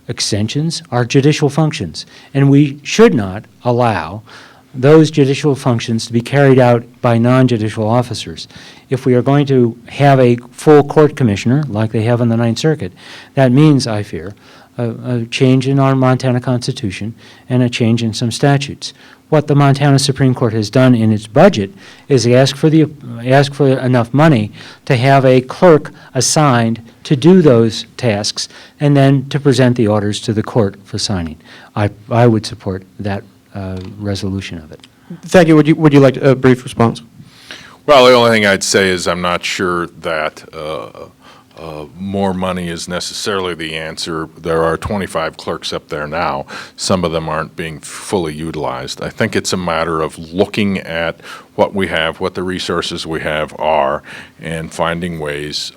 Extensions are judicial functions, and we should not allow those judicial functions to be carried out by non-judicial officers. If we are going to have a full court commissioner, like they have in the Ninth Circuit, that means, I fear, a change in our Montana Constitution and a change in some statutes. What the Montana Supreme Court has done in its budget is ask for enough money to have a clerk assigned to do those tasks and then to present the orders to the court for signing. I would support that resolution of it. Thank you. Would you like a brief response? Well, the only thing I'd say is I'm not sure that more money is necessarily the answer. There are 25 clerks up there now. Some of them aren't being fully utilized. I think it's a matter of looking at what we have, what the resources we have are, and finding ways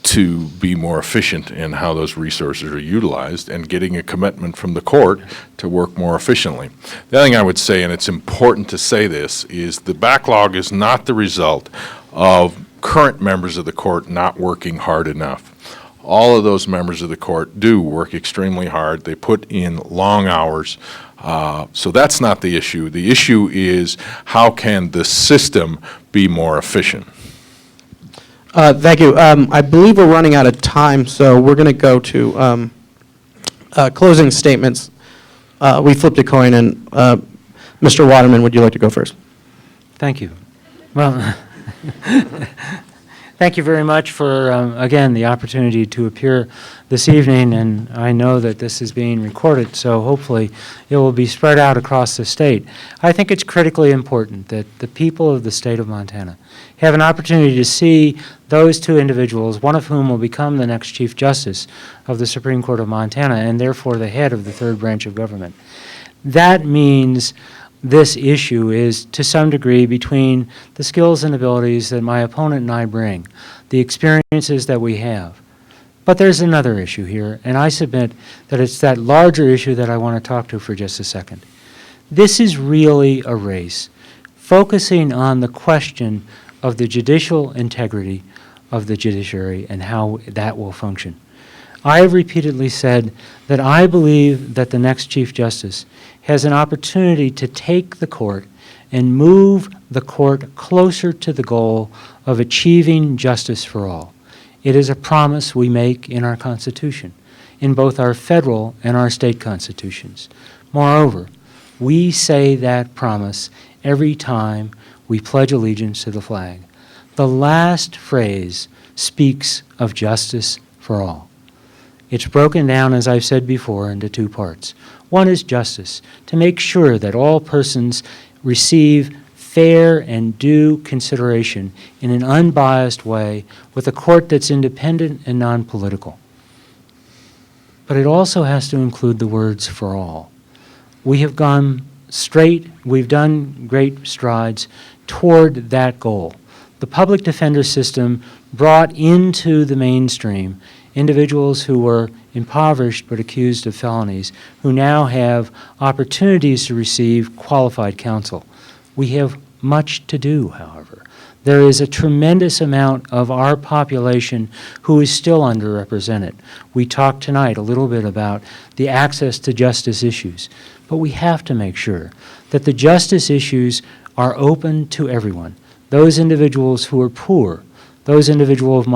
to be more efficient in how those resources are utilized and getting a commitment from the court to work more efficiently. The other thing I would say, and it's important to say this, is the backlog is not the result of current members of the court not working hard enough. All of those members of the court do work extremely hard. They put in long hours. So that's not the issue. The issue is how can the system be more efficient? Thank you. I believe we're running out of time, so we're going to go to closing statements. We flipped a coin, and Mr. Waterman, would you like to go first? Thank you. Well, Thank you very much for, again, the opportunity to appear this evening, and I know that this is being recorded, so hopefully it will be spread out across the state. I think it's critically important that the people of the state of Montana have an opportunity to see those two individuals, one of whom will become the next Chief Justice of the Supreme Court of Montana, and therefore the head of the third branch of government. That means this issue is, to some degree, between the skills and abilities that my opponent and I bring, the experiences that we have. But there's another issue here, and I submit that it's that larger issue that I want to talk to for just a second. This is really a race focusing on the question of the judicial integrity of the judiciary and how that will function. I have repeatedly said that I believe that the next Chief Justice has an opportunity to take the court and move the court closer to the goal of achieving justice for all. It is a promise we make in our Constitution, in both our federal and our state constitutions. Moreover, we say that promise every time we pledge allegiance to the flag. The last phrase speaks of justice for all. It's broken down, as I've said before, into two parts. One is justice, to make sure that all persons receive fair and due consideration in an unbiased way with a court that's independent and non-political. But it also has to include the words for all. We have gone straight, we've done great strides toward that goal. The public defender system brought into the mainstream individuals who were impoverished but accused of felonies, who now have opportunities to receive qualified counsel. We have much to do, however. There is a tremendous amount of our population who is still underrepresented. We talked tonight a little bit about the access to justice issues, but we have to make sure that the justice issues are open to everyone. Those individuals who are poor, those individuals of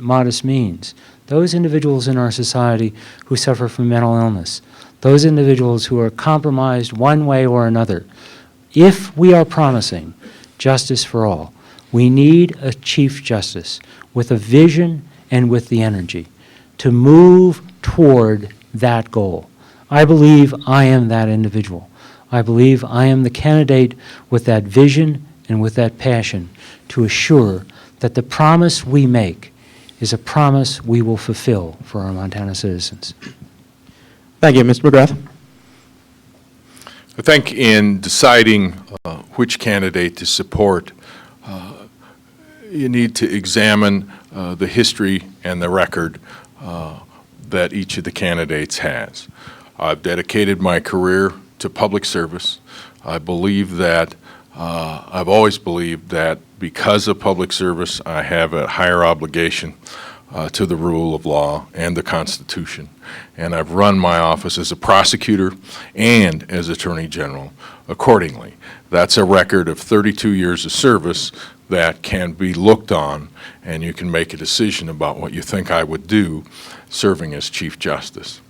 modest means, those individuals in our society who suffer from mental illness, those individuals who are compromised one way or another. If we are promising justice for all, we need a Chief Justice with a vision and with the energy to move toward that goal. I believe I am that individual. I believe I am the candidate with that vision and with that passion to assure that the promise we make is a promise we will fulfill for our Montana citizens. Thank you, Mr. Mcgrath. I think in deciding which candidate to support, you need to examine the history and the record that each of the candidates has. I've dedicated my career to public service. I believe that, I've always believed that because of public service, I have a higher obligation to the rule of law and the Constitution. And I've run my office as a prosecutor and as Attorney General accordingly. That's a record of 32 years of service that can be looked on, and you can make a decision about what you think I would do serving as Chief Justice.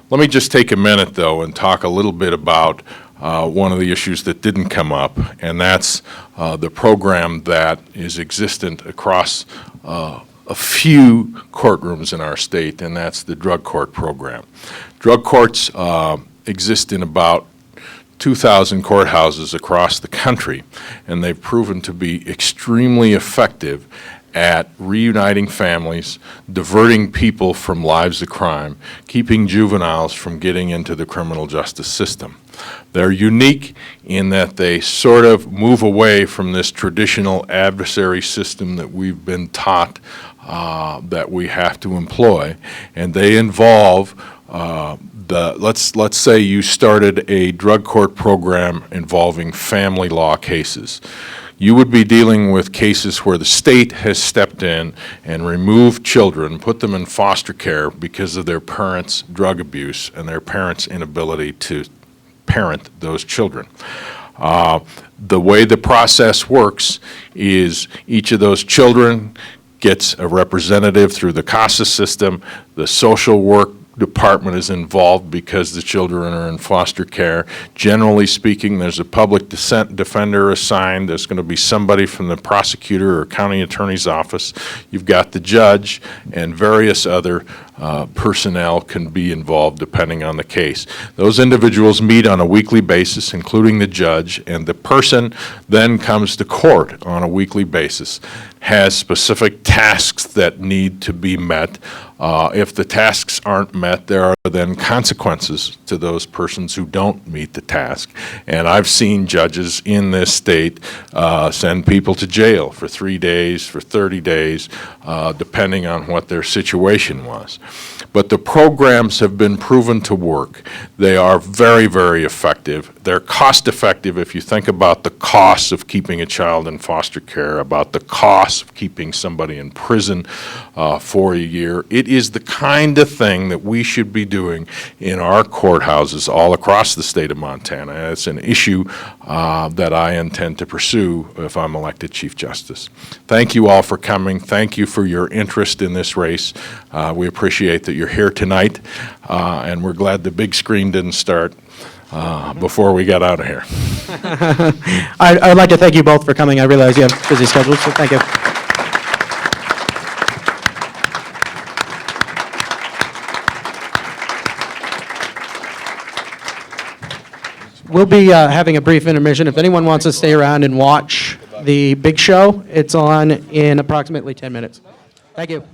Let me just take a minute, though, and talk a little bit about one of the issues that didn't come up, and that's the program that is existent across a few courtrooms in our state, and that's the drug court program. Drug courts exist in about 2,000 courthouses across the country, and they've proven to be extremely effective at reuniting families, diverting people from lives of crime, keeping juveniles from getting into the criminal justice system. They're unique in that they sort of move away from this traditional adversary system that we've been taught that we have to employ, and they involve let's say you started a drug court program involving family law cases. You would be dealing with cases where the state has stepped in and removed children, put them in foster care because of their parents' drug abuse and their parents' inability to parent those children. The way the process works is each of those children gets a representative through the CASA system. The social work department is involved because the children are in foster care. Generally speaking, there's a public defender assigned. There's going to be somebody from the prosecutor or county attorney's office. You've got the judge, and various other personnel can be involved depending on the case. Those individuals meet on a weekly basis, including the judge, and the person then comes to court on a weekly basis, has specific tasks that need to be met. If the tasks aren't met, there are then consequences to those persons who don't meet the task. And I've seen judges in this state send people to jail for 3 days, for 30 days, depending on what their situation was. But the programs have been proven to work. They are very, very effective. They're cost effective if you think about the costs of keeping a child in foster care, about the costs of keeping somebody in prison for a year. It is the kind of thing that we should be doing in our courthouses all across the state of Montana. And it's an issue that I intend to pursue if I'm elected Chief Justice. Thank you all for coming. Thank you for your interest in this race. We appreciate that you're here tonight, and we're glad the big screen didn't start before we got out of here. I would like to thank you both for coming. I realize you have busy schedules, so thank you. We'll be having a brief intermission. If anyone wants to stay around and watch the big show, it's on in approximately 10 minutes. Thank you.